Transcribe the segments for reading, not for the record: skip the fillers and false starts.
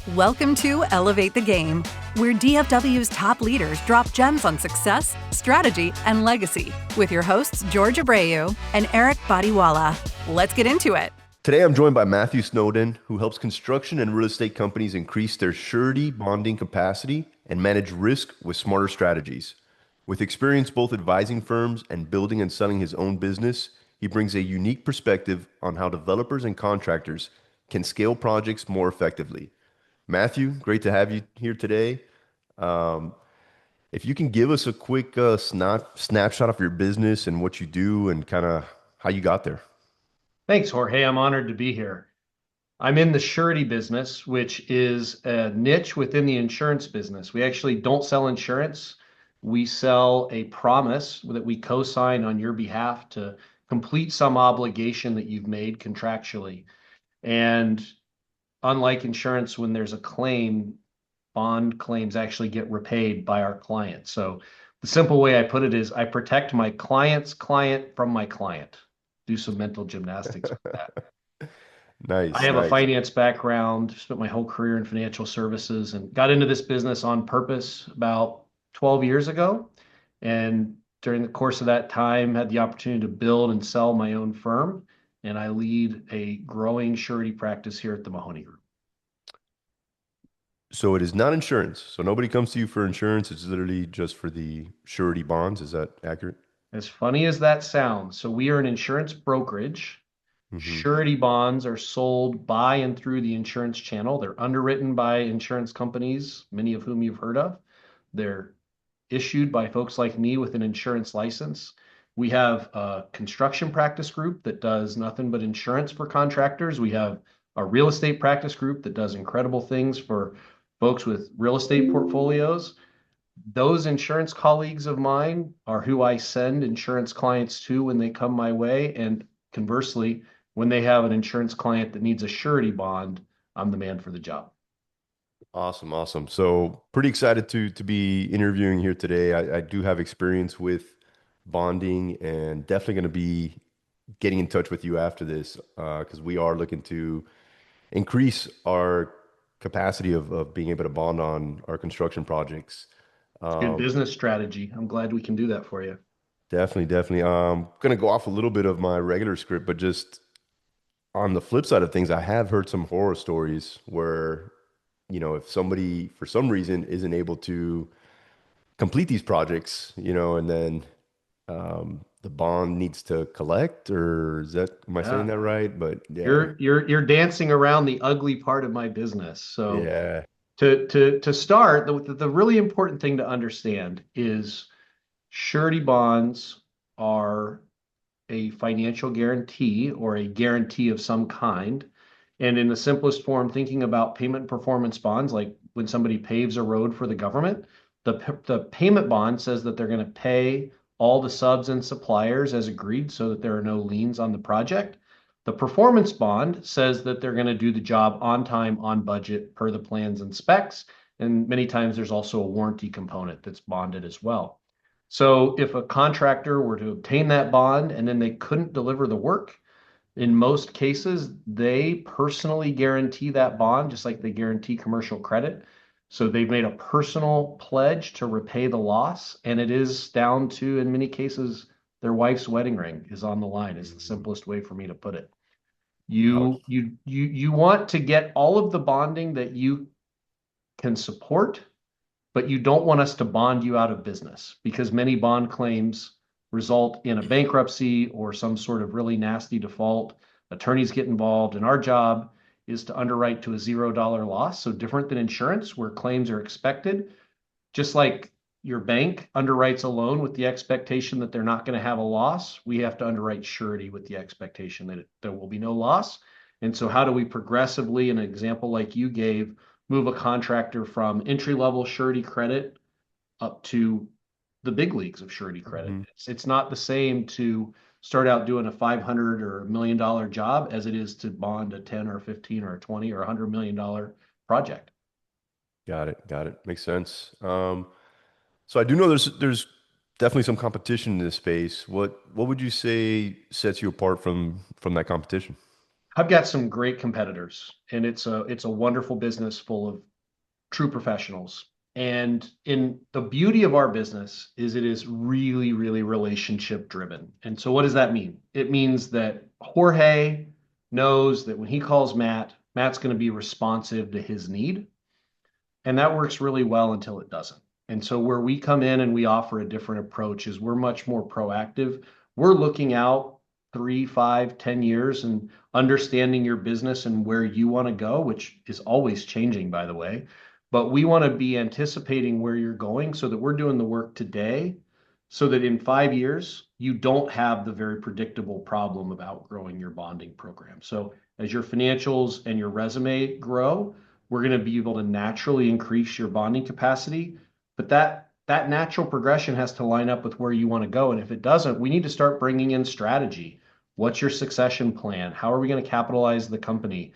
Welcome to Elevate the Game, where DFW's top leaders drop gems on success, strategy, and legacy with your hosts, Jorge Abreu and Eric Badiwala. Let's get into it. Today, I'm joined by Matthew Snowden, who helps construction and real estate companies increase their surety bonding capacity and manage risk with smarter strategies. With experience both advising firms and building and selling his own business, he brings a unique perspective on how developers and contractors can scale projects more effectively. Matthew, great to have you here today. Um, if you can give us a quick snapshot of your business and what you do and kind of how you got there. Thanks, Jorge. I'm honored to be here. I'm in the surety business, which is a niche within the insurance business. We actually don't sell insurance. We sell a promise that we co-sign on your behalf to complete some obligation that you've made contractually. And unlike insurance, when there's a claim, bond claims actually get repaid by our client. So the simple way I put it is I protect my client's client from my client. Do some mental gymnastics with that. I Nice, have a nice. finance background, spent my whole career in financial services, and got into this business on purpose about 12 years ago. And during the course of that time, had the opportunity to build and sell my own firm. And I lead a growing surety practice here at the Mahoney Group. So it is not insurance. So nobody comes to you for insurance. It's literally just for the surety bonds. Is that accurate? As funny as that sounds, so we are an insurance brokerage. Hmm. Surety bonds are sold by and through the insurance channel. They're underwritten by insurance companies, many of whom you've heard of. They're issued by folks like me with an insurance license. We have a construction practice group that does nothing but insurance for contractors. We have a real estate practice group that does incredible things for folks with real estate portfolios. Those insurance colleagues of mine are who I send insurance clients to when they come my way. And conversely, when they have an insurance client that needs a surety bond, I'm the man for the job. Awesome, awesome. So pretty excited to be interviewing here today. I do have experience with bonding and definitely going to be getting in touch with you after this because we are looking to increase our capacity of being able to bond on our construction projects. It's good Um, business strategy. I'm glad we can do that for you. Definitely, definitely. Gonna go off a little bit of my regular script, but just on the flip side of things, I have heard some horror stories where, if somebody for some reason isn't able to complete these projects, and then the bond needs to collect, or am I saying Yeah. that right? But yeah, You're dancing around the ugly part of my business. So yeah. to start, the really important thing to understand is surety bonds are a financial guarantee or a guarantee of some kind. And in the simplest form, thinking about payment performance bonds, like when somebody paves a road for the government, the payment bond says that they're going to pay all the subs and suppliers as agreed so that there are no liens on the project. The performance bond says that they're going to do the job on time, on budget, per the plans and specs. And many times there's also a warranty component that's bonded as well. So if a contractor were to obtain that bond and then they couldn't deliver the work, in most cases, they personally guarantee that bond, just like they guarantee commercial credit. So they've made a personal pledge to repay the loss, and it is down to, in many cases, their wife's wedding ring is on the line, is the Mhm. simplest way for me to put it. Ouch. You want to get all of the bonding that you can support, but you don't want us to bond you out of business because many bond claims result in a bankruptcy or some sort of really nasty default. Attorneys get involved, and our job is to underwrite to a $0 loss. So different than insurance, where claims are expected, just like your bank underwrites a loan with the expectation that they're not going to have a loss, we have to underwrite surety with the expectation that there will be no loss. And so, how do we progressively, in an example like you gave, move a contractor from entry level surety credit up to the big leagues of surety credit? Mhm. It's not the same to start out doing a 500 or $1 million job as it is to bond a 10 or 15 or a 20 or $100 million project. Got it. Got it. Makes sense. So I do know there's definitely some competition in this space. What would you say sets you apart from that competition? I've got some great competitors, and it's a wonderful business full of true professionals. And in the beauty of our business is it is really, really relationship driven. And so what does that mean? It means that Jorge knows that when he calls Matt, Matt's going to be responsive to his need. And that works really well until it doesn't. And so where we come in and we offer a different approach is we're much more proactive. We're looking out 3, 5, 10 years and understanding your business and where you want to go, which is always changing, by the way. But we want to be anticipating where you're going so that we're doing the work today so that in 5 years, you don't have the very predictable problem of outgrowing your bonding program. So as your financials and your resume grow, we're going to be able to naturally increase your bonding capacity. But that natural progression has to line up with where you want to go. And if it doesn't, we need to start bringing in strategy. What's your succession plan? How are we going to capitalize the company?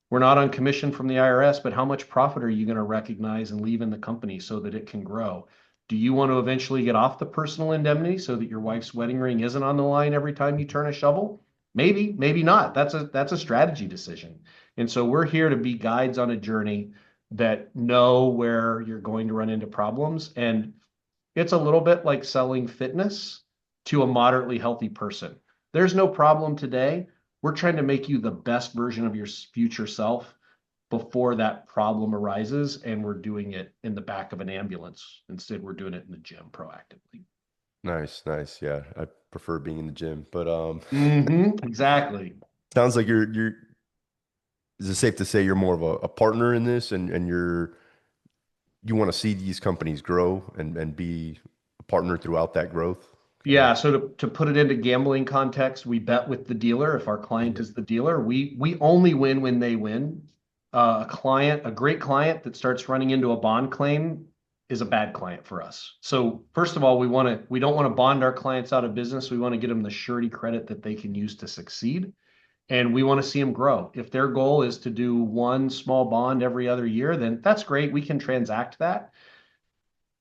We're not on commission from the IRS, but how much profit are you going to recognize and leave in the company so that it can grow? Do you want to eventually get off the personal indemnity so that your wife's wedding ring isn't on the line every time you turn a shovel? Maybe, maybe not. That's a strategy decision. And so we're here to be guides on a journey that know where you're going to run into problems. And it's a little bit like selling fitness to a moderately healthy person. There's no problem today. We're trying to make you the best version of your future self before that problem arises, and we're doing it in the back of an ambulance. Instead, we're doing it in the gym proactively. Nice, nice. Yeah, I prefer being in the gym, but Exactly. sounds like you're. Is it safe to say you're more of a partner in this, and you want to see these companies grow and be a partner throughout that growth? Kind of. Yeah, so to put it into gambling context, we bet with the dealer. If our client Yeah. is the dealer, we only win when they win. A great client that starts running into a bond claim is a bad client for us. So first of all, we don't want to bond our clients out of business. We want to get them the surety credit that they can use to succeed. And we want to see them grow. If their goal is to do one small bond every other year, then that's great. We can transact that.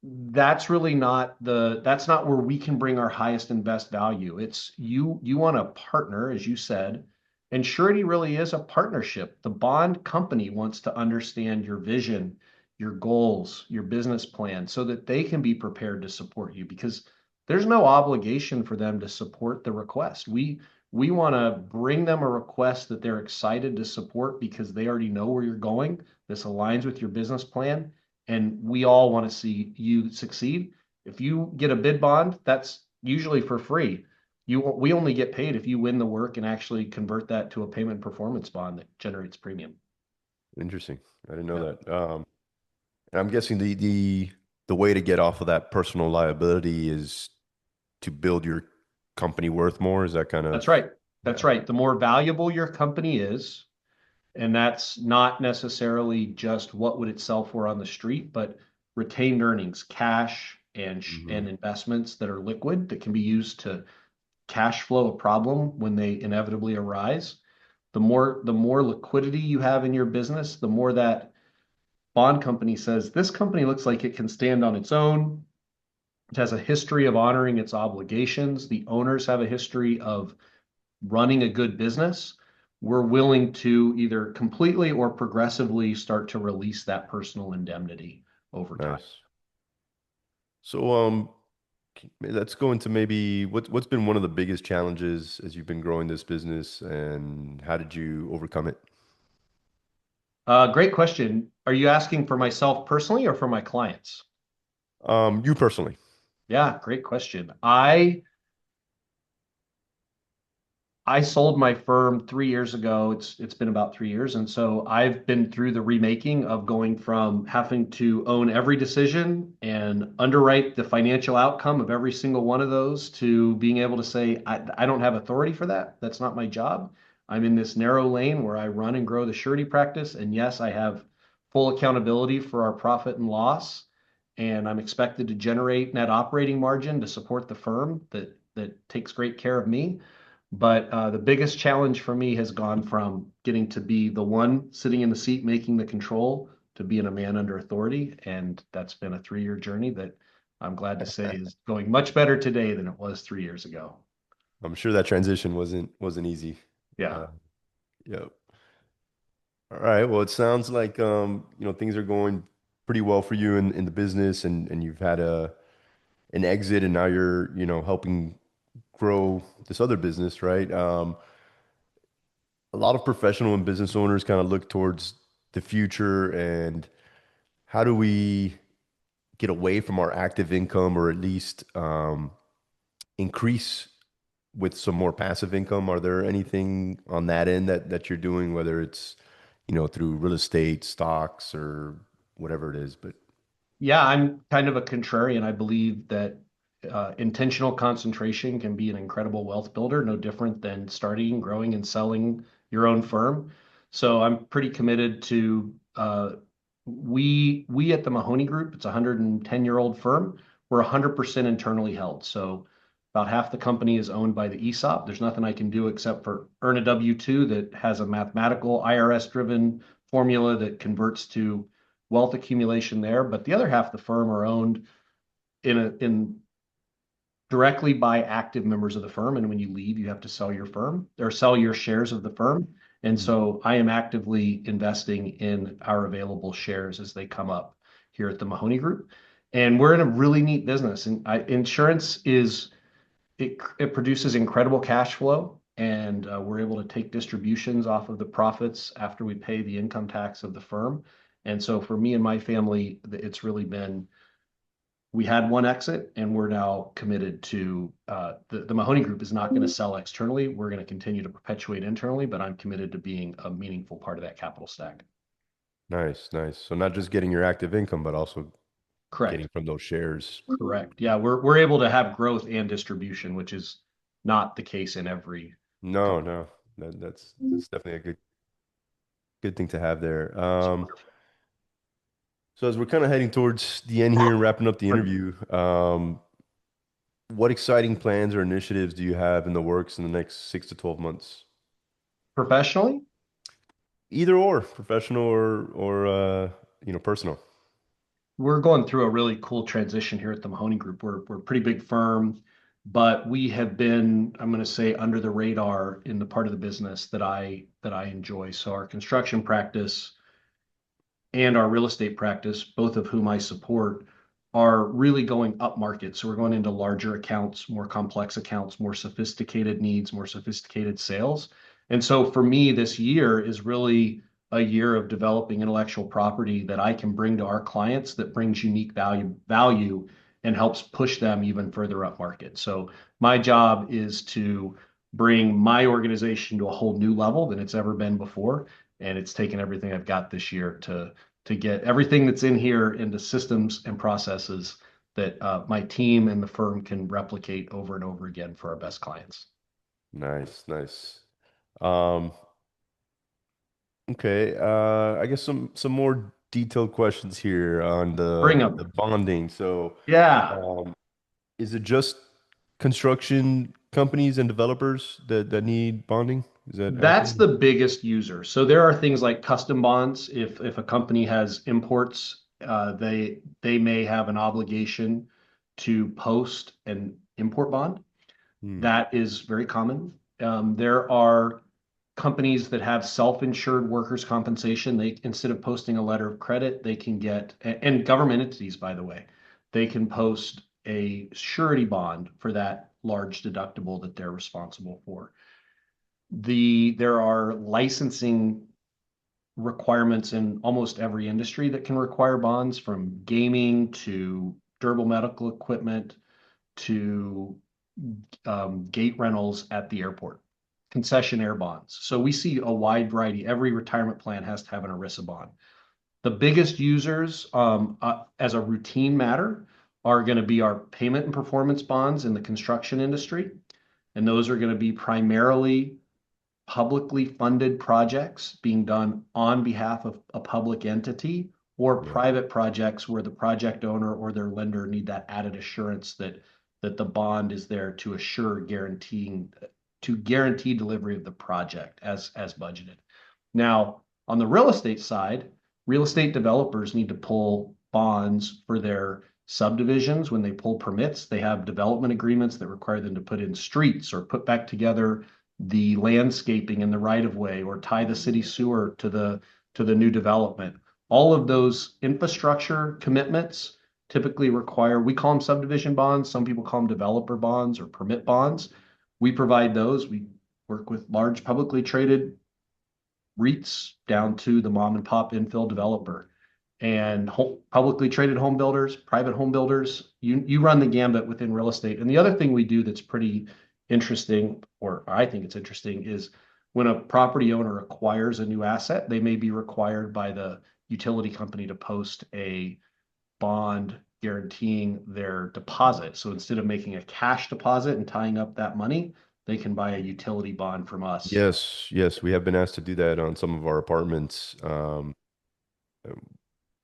That's not where we can bring our highest and best value. It's you want a partner, as you said, and surety really is a partnership. The bond company wants to understand your vision, your goals, your business plan, so that they can be prepared to support you because there's no obligation for them to support the request. We want to bring them a request that they're excited to support because they already know where you're going. This aligns with your business plan and we all want to see you succeed. If you get a bid bond, that's usually for free. We only get paid if you win the work and actually convert that to a payment performance bond that generates premium. Interesting. I didn't Yeah, know that. And I'm guessing the way to get off of that personal liability is to build your company worth more. Is that kind that's of, right. That's yeah, right. The more valuable your company is, and that's not necessarily just what would it sell for on the street, but retained earnings, cash hmm, and investments that are liquid that can be used to cash flow a problem when they inevitably arise. The more liquidity you have in your business, the more that bond company says this company looks like it can stand on its own. It has a history of honoring its obligations. The owners have a history of running a good business. We're willing to either completely or progressively start to release that personal indemnity over time. nice. So, let's go into maybe what's been one of the biggest challenges as you've been growing this business, and how did you overcome it? Great question. Are you asking for myself personally or for my clients? You personally. Yeah, great question. I sold my firm 3 years ago. It's been about 3 years, and so I've been through the remaking of going from having to own every decision and underwrite the financial outcome of every single one of those to being able to say I don't have authority for that. That's not my job. I'm in this narrow lane where I run and grow the surety practice, and yes, I have full accountability for our profit and loss, and I'm expected to generate net operating margin to support the firm that takes great care of me. But the biggest challenge for me has gone from getting to be the one sitting in the seat making the control to being a man under authority. And that's been a 3 year journey that I'm glad to say is going much better today than it was 3 years ago. I'm sure that transition wasn't easy. Yeah. Uh, Yep. All right. Well, it sounds like things are going pretty well for you in the business, and you've had an exit, and now you're, helping grow this other business, right? A lot of professional and business owners kind of look towards the future and how do we get away from our active income, or at least increase with some more passive income? Are there anything on that end that you're doing, whether it's, through real estate, stocks, or whatever it is? But Yeah, I'm kind of a contrarian. I believe that intentional concentration can be an incredible wealth builder, no different than starting, growing, and selling your own firm. So I'm pretty committed to we at the Mahoney Group. It's a 110-year-old firm. We're 100% internally held. So about half the company is owned by the ESOP. There's nothing I can do except for earn a W-2 that has a mathematical IRS-driven formula that converts to wealth accumulation there. But the other half of the firm are owned in directly by active members of the firm. And when you leave, you have to sell your firm or sell your shares of the firm. And so I am actively investing in our available shares as they come up here at the Mahoney Group. And we're in a really neat business. And insurance is it produces incredible cash flow, and we're able to take distributions off of the profits after we pay the income tax of the firm. And so for me and my family, it's really been we had one exit, and we're now committed to the Mahoney Group is not going to sell externally. We're going to continue to perpetuate internally, but I'm committed to being a meaningful part of that capital stack. nice, nice. So not just getting your active income, but also Correct. getting from those shares. Correct. Yeah, we're able to have growth and distribution, which is not the case in every No, company. no, that's definitely a good thing to have there. It's wonderful. So as we're kind of heading towards the end here and wrapping up the Pardon me. interview, what exciting plans or initiatives do you have in the works in the next 6 to 12 months? Professionally, Either or, professional or personal. we're going through a really cool transition here at the Mahoney Group. We're a pretty big firm, but we have been, I'm going to say, under the radar in the part of the business that I enjoy. So our construction practice and our real estate practice, both of whom I support, are really going up market. So we're going into larger accounts, more complex accounts, more sophisticated needs, more sophisticated sales. And so for me, this year is really a year of developing intellectual property that I can bring to our clients that brings unique value and helps push them even further up market. So my job is to bring my organization to a whole new level than it's ever been before. And it's taken everything I've got this year to get everything that's in here into systems and processes that my team and the firm can replicate over and over again for our best clients. Nice, nice. Um, okay, I guess some more detailed questions here on Bring the them. bonding. So, Yeah, um, is it just construction companies and developers that need bonding? Is that that's accurate? the biggest user. So there are things like custom bonds. If a company has imports, they may have an obligation to post an import bond. Hmm. That is very common. There are companies that have self-insured workers' compensation. They, instead of posting a letter of credit, they can get, and government entities, by the way, they can post a surety bond for that large deductible that they're responsible for. There are licensing requirements in almost every industry that can require bonds, from gaming to durable medical equipment to gate rentals at the airport, concessionaire bonds. So we see a wide variety. Every retirement plan has to have an ERISA bond. The biggest users, as a routine matter, are going to be our payment and performance bonds in the construction industry. And those are going to be primarily publicly funded projects being done on behalf of a public entity, or Yeah. private projects where the project owner or their lender need that added assurance that the bond is there to assure guarantee delivery of the project as budgeted. Now, on the real estate side, real estate developers need to pull bonds for their subdivisions. When they pull permits, they have development agreements that require them to put in streets or put back together the landscaping and the right of way, or tie the city sewer to the new development. All of those infrastructure commitments typically require, we call them subdivision bonds. Some people call them developer bonds or permit bonds. We provide those. We work with large publicly traded REITs down to the mom and pop infill developer, and publicly traded home builders, private home builders. You run the gambit within real estate. And the other thing we do that's pretty interesting, or I think it's interesting, is when a property owner acquires a new asset, they may be required by the utility company to post a bond guaranteeing their deposit. So instead of making a cash deposit and tying up that money, they can buy a utility bond from us. Yes, we have been asked to do that on some of our apartments.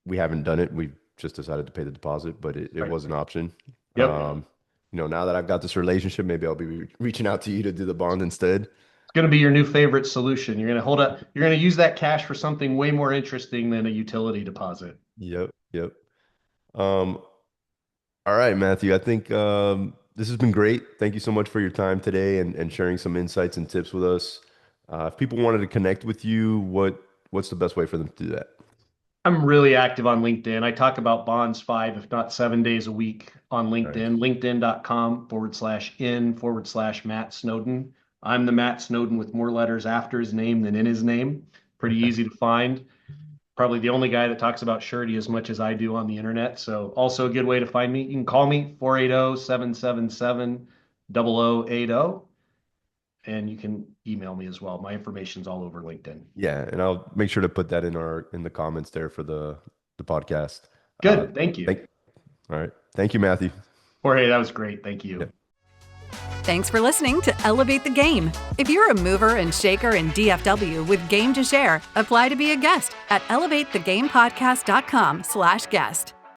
We haven't done it. We've just decided to pay the deposit, but it Right. was an option. Yep. Now that I've got this relationship, maybe I'll be reaching out to you to do the bond instead. It's going to be your new favorite solution. You're going to use that cash for something way more interesting than a utility deposit. Yep. Um, all right, Matthew. I think this has been great. Thank you so much for your time today and sharing some insights and tips with us. If people wanted to connect with you, what's the best way for them to do that? I'm really active on LinkedIn. I talk about bonds 5, if not 7 days a week on LinkedIn, linkedin.com/in/Matt Snowden. I'm the Matt Snowden with more letters after his name than in his name. Pretty easy to find. Probably the only guy that talks about surety as much as I do on the internet. So also a good way to find me. You can call me 480-777-0080. And you can email me as well. My information's all over LinkedIn. Yeah, and I'll make sure to put that in the comments there for the podcast. Good. Thank you. All right. Thank you, Matthew. Jorge, that was great. Thank you. Yeah. Thanks for listening to Elevate the Game. If you're a mover and shaker in DFW with game to share, apply to be a guest at elevatethegamepodcast.com/guest.